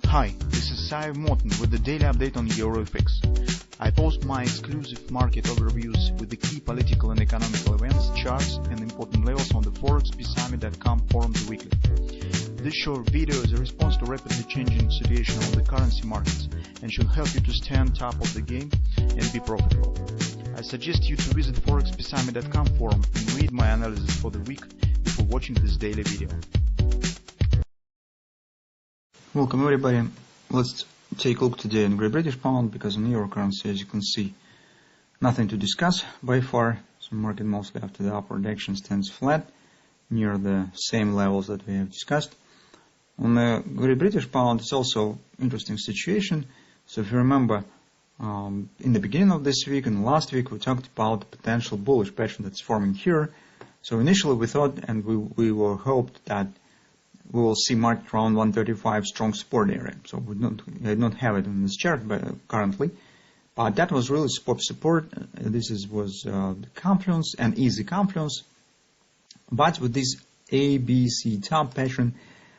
Hi, this is Sive Morten with the daily update on EuroFX. I post my exclusive market overviews with the key political and economical events, charts, and important levels on the ForexPeaceArmy.com forums weekly. This short video is a response to rapidly changing situation on the currency markets and should help you to stay on top of the game and be profitable. I suggest you to visit ForexPeaceArmy.com forum and read my analysis for the week before watching this daily video. Welcome everybody. Let's take a look today in Great British Pound, because in euro currency, as you can see, nothing to discuss by far. So market mostly after the upward action stands flat near the same levels that we have discussed. On the Great British Pound, it's also interesting situation. So if you remember, in the beginning of this week and last week, we talked about the potential bullish pattern that's forming here. So initially we thought, and we were hoped that we will see market around 135 strong support area. So we don't have it in this chart currently, but that was really support. This was the confluence and easy confluence. But with this ABC top pattern,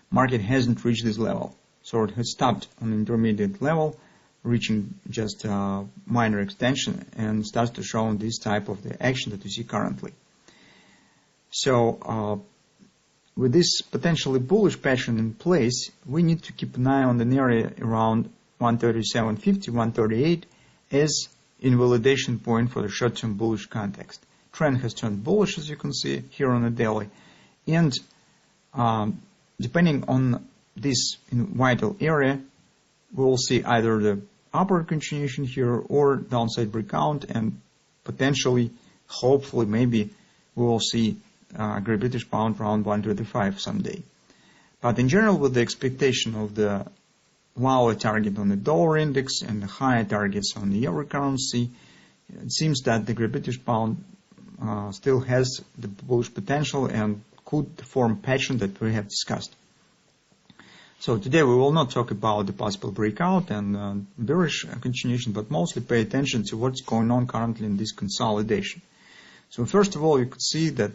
market hasn't reached this level. So it has stopped on intermediate level, reaching just a minor extension, and starts to show this type of the action that you see currently. So with this potentially bullish pattern in place, we need to keep an eye on an area around 137.50, 138 as invalidation point for the short-term bullish context. Trend has turned bullish, as you can see here on the daily, and depending on this vital area, we will see either the upward continuation here or downside breakout, and potentially, hopefully, maybe we will see Great British Pound around 125 someday. But in general, with the expectation of the lower target on the dollar index and the higher targets on the euro currency, it seems that the Great British Pound still has the bullish potential and could form pattern that we have discussed. So today we will not talk about the possible breakout and bearish continuation, but mostly pay attention to what's going on currently in this consolidation. So first of all, you could see that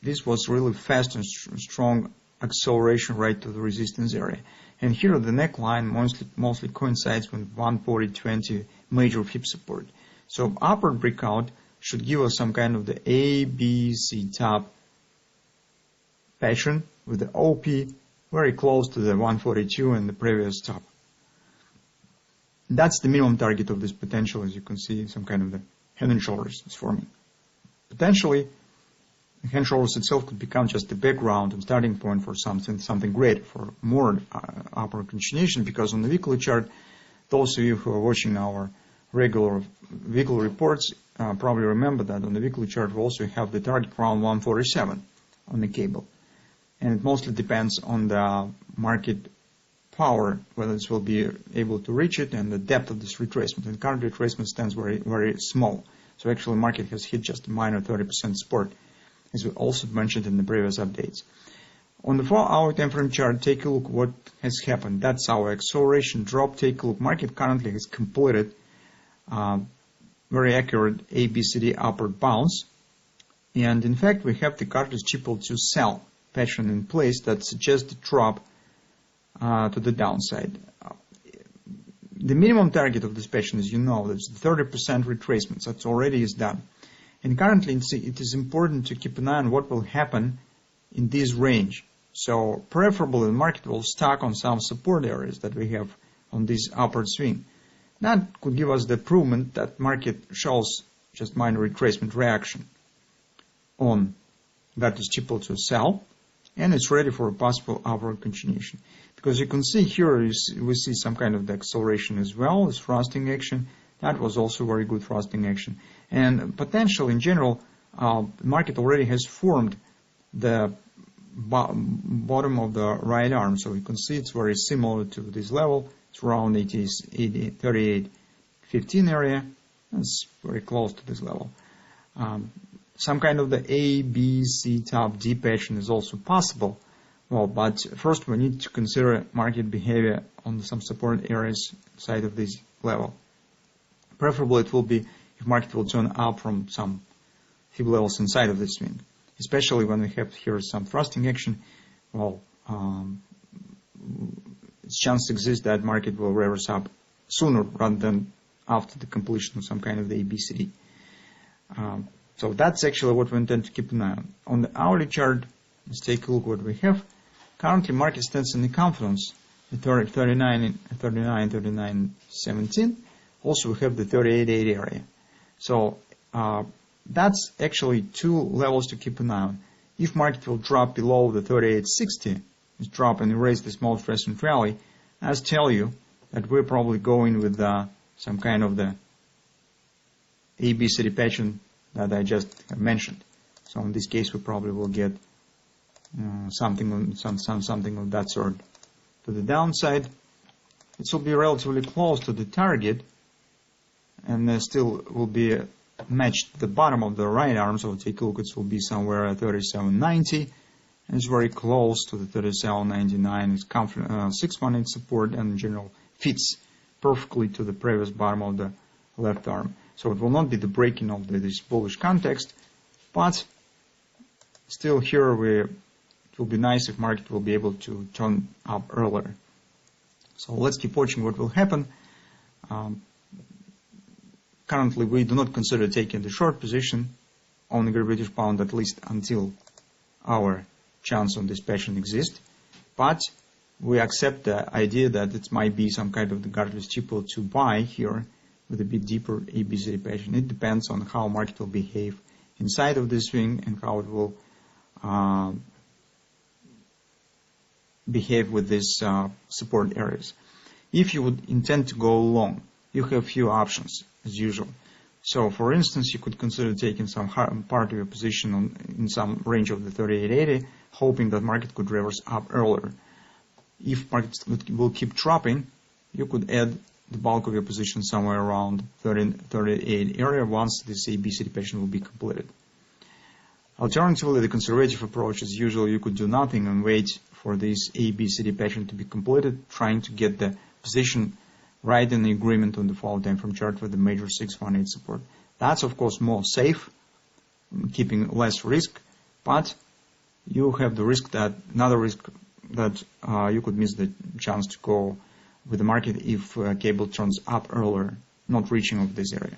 this was really fast and strong acceleration right to the resistance area. And here the neckline mostly coincides with 140.20 major fib support. So upward breakout should give us some kind of the ABC top pattern with the OP very close to the 142 and the previous top. That's the minimum target of this potential. As you can see, some kind of the head and shoulders is forming. Potentially, the head and shoulders itself could become just the background and starting point for something great, for more upward continuation, because on the weekly chart, those of you who are watching our regular weekly reports probably remember that on the weekly chart we also have the target around 147 on the cable. And it mostly depends on the market power, whether this will be able to reach it, and the depth of this retracement. And current retracement stands very, very small. So actually market has hit just a minor 30% support, as we also mentioned in the previous updates. On the 4-hour time frame chart, take a look what has happened. That's our acceleration drop. Take a look. Market currently has completed very accurate ABCD upward bounce. And in fact, we have the cartilage triple to sell pattern in place that suggests a drop to the downside. The minimum target of this pattern, as you know, is 30% retracement. That already is done. And currently, it is important to keep an eye on what will happen in this range. So, preferably, the market will stack on some support areas that we have on this upward swing. That could give us the improvement that market shows just minor retracement reaction on that is triple to sell, and it's ready for a possible upward continuation. Because you can see here, we see some kind of the acceleration as well as thrusting action. That was also very good thrusting action. And potential in general, the market already has formed the bottom of the right arm. So you can see it's very similar to this level. It's around 38.15 area. It's very close to this level. Some kind of the A, B, C top D pattern is also possible. Well, but first we need to consider market behavior on some support areas side of this level. Preferably it will be if market will turn up from some fib levels inside of this swing, especially when we have here some thrusting action. Well, its chance exists that market will reverse up sooner rather than after the completion of some kind of the ABCD. So that's actually what we intend to keep an eye on. On the hourly chart, let's take a look what we have. Currently, market stands in the confidence at 39.17. Also, we have the 38.80 area. So that's actually two levels to keep an eye on. If market will drop below the 38.60, drop and erase the small recent rally, I tell you that we're probably going with some kind of the ABCD pattern that I just mentioned. So in this case, we probably will get something of that sort. To the downside, it will be relatively close to the target, and still will be matched to the bottom of the right arm. So take a look, it will be somewhere at 37.90, and it's very close to the 37.99. It's 6-month support, and in general fits perfectly to the previous bottom of the left arm. So it will not be the breaking of this bullish context, but still here it will be nice if market will be able to turn up earlier. So let's keep watching what will happen. Currently, we do not consider taking the short position on the British pound, at least until our chance on this pattern exists. But we accept the idea that it might be some kind of the guardless triple to buy here with a bit deeper ABCD pattern. It depends on how market will behave inside of this swing and how it will behave with these support areas. If you would intend to go long, you have few options as usual. So, for instance, you could consider taking some part of your position in some range of the 38.80, hoping that market could reverse up earlier. If market will keep dropping, you could add the bulk of your position somewhere around 38 area once this ABCD pattern will be completed. Alternatively, the conservative approach is usual. You could do nothing and wait for this ABCD pattern to be completed, trying to get the position right in the agreement on the follow time frame chart with the major 618 support. That's of course more safe, keeping less risk, but you have the risk that you could miss the chance to go with the market if cable turns up earlier, not reaching of this area.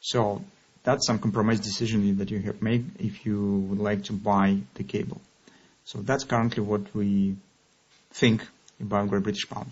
So that's some compromise decision that you have made if you would like to buy the cable. So that's currently what we think about Great British Pound.